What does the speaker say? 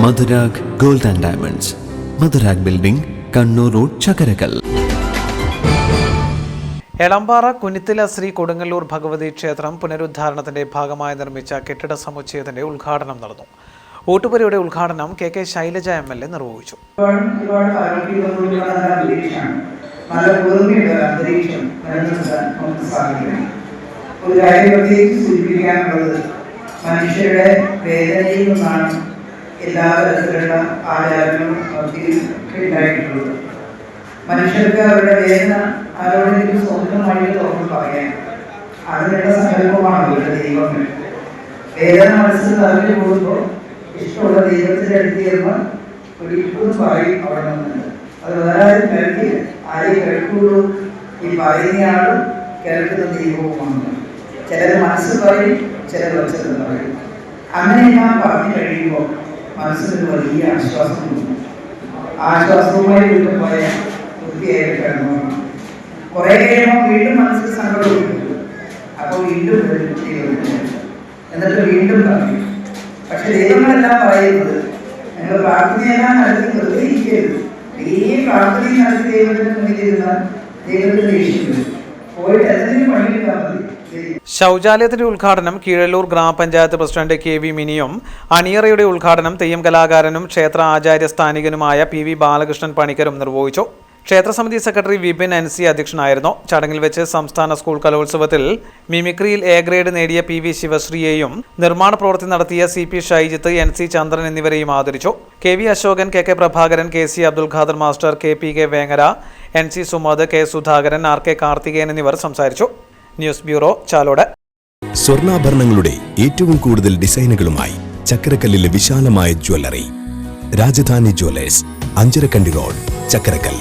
Madhurag gold and diamonds, Madhurag building, Kannur road, Chakarakal. Elambara Kunithila Shri Kodungallur Bhagavathi ക്ഷേത്രം പുനരുദ്ധാരണത്തിന്റെ ഭാഗമായി നിർമ്മിച്ച കെട്ടിട സമുച്ചയത്തിന്റെ ഉദ്ഘാടനം നടന്നു. ഊട്ടുപുരയുടെ ഉദ്ഘാടനം കെ ശൈലജ MLA നിർവഹിച്ചു. മനുഷ്യരുടെ വേദനയിൽ നിന്നാണ് എല്ലാ തരത്തിലുള്ള ആചാരങ്ങളും ഉണ്ടായിട്ടുള്ളത്. മനുഷ്യർക്ക് അവരുടെ വേദന ആരോടെങ്കിലും സ്വന്തമായിട്ട് തുറന്ന് പറയാൻ അതിനുള്ള സങ്കല്പമാണ് അവരുടെ ദൈവങ്ങൾ. വേദന മനസ്സിൽ അറിഞ്ഞു പോകുമ്പോൾ ഇഷ്ടമുള്ള ദൈവത്തിന്റെ അടുത്തിരുന്ന് ഒരിക്കലും പറയും അവിടെ നിന്ന്. അത് വേറെ കേൾക്കി ആരെയും കേൾക്കുള്ളൂ, ഈ പറയുന്നയാളും കേൾക്കുന്ന ദൈവവുമാണ്. ചിലർ മനസ്സ് പറയും, ചിലർ വച്ചത് പറയും. അങ്ങനെ ഞാൻ പറഞ്ഞു കഴിയുമ്പോൾ മനസ്സിനൊരു വലിയ ആശ്വാസം തോന്നും. ആശ്വാസവുമായി വീണ്ടും പറയാൻ വൃത്തിയായിട്ട് കിടന്നു. കുറെ കഴിയുമ്പോൾ വീണ്ടും മനസ്സിൽ സങ്കടം കിട്ടും. അപ്പോൾ വീണ്ടും എന്നിട്ട് വീണ്ടും പറയും. പക്ഷെ ദൈവങ്ങളെല്ലാം പറയുന്നത് നിങ്ങൾ പ്രാർത്ഥനയെല്ലാം നടത്തി വെറുതെ ഇരിക്കരുത്. ഈ പ്രാർത്ഥനയും നടത്തി ദൈവത്തിന് മുന്നിലിരുന്നാൽ ദൈവത്തിന് ഇഷ്ടം പോയിട്ട് എന്തെങ്കിലും പണിയെടുത്താൽ മതി. ശൗചാലയത്തിന്റെ ഉദ്ഘാടനം കീഴല്ലൂർ ഗ്രാമപഞ്ചായത്ത് പ്രസിഡന്റ് KV മിനിയും, അണിയറയുടെ ഉദ്ഘാടനം തെയ്യം കലാകാരനും ക്ഷേത്ര ആചാര്യ സ്ഥാനികനുമായ PV ബാലകൃഷ്ണൻ പണിക്കരും നിർവഹിച്ചു. ക്ഷേത്രസമിതി സെക്രട്ടറി വിപിൻ NC അധ്യക്ഷനായിരുന്നു. ചടങ്ങിൽ വെച്ച് സംസ്ഥാന സ്കൂൾ കലോത്സവത്തിൽ മിമിക്രിയിൽ A ഗ്രേഡ് നേടിയ PV ശിവശ്രീയെയും നിർമ്മാണ പ്രവൃത്തി നടത്തിയ CP ഷൈജിത്ത്, NC ചന്ദ്രൻ എന്നിവരെയും ആദരിച്ചു. KV Ashokan, KK Prabhakaran, KC Abdul Khader master, KPK Vengara, NC സുമദ്, K Sudhakaran, RK Karthikeyan എന്നിവർ സംസാരിച്ചു. News bureau, Chalode. സ്വർണ്ണാഭരണങ്ങളുടെ ഏറ്റവും കൂടുതൽ ഡിസൈനുകളുമായി ചക്കരക്കല്ലിലെ വിശാലമായ jewellery Rajadhani jewellers, Anjarakandi road, Chakkarakkal.